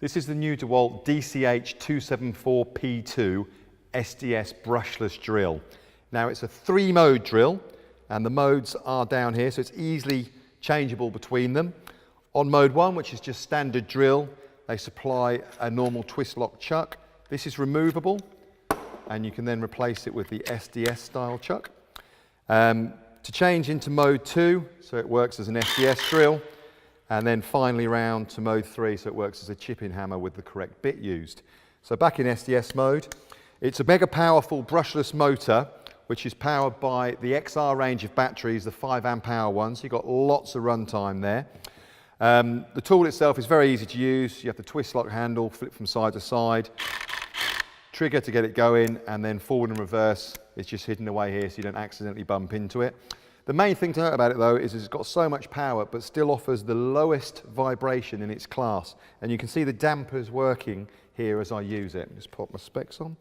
This is the new Dewalt DCH274 P2 SDS brushless drill. Now it's a 3-mode drill and the modes are down here, so it's easily changeable between them. On mode 1, which is just standard drill, they supply a normal twist lock chuck. This is removable and you can then replace it with the SDS style chuck. To change into mode 2, so it works as an SDS drill, and then finally round to mode 3, so it works as a chipping hammer with the correct bit used. So back in SDS mode, it's a mega powerful brushless motor which is powered by the XR range of batteries, the 5 amp hour ones, so you've got lots of run time there. The tool itself is very easy to use. You have the twist lock handle, flip from side to side, trigger to get it going, and then forward and reverse is just hidden away here so you don't accidentally bump into it. The main thing to note about it though is it's got so much power but still offers the lowest vibration in its class, and you can see the dampers working here as I use it. Just pop my specs on.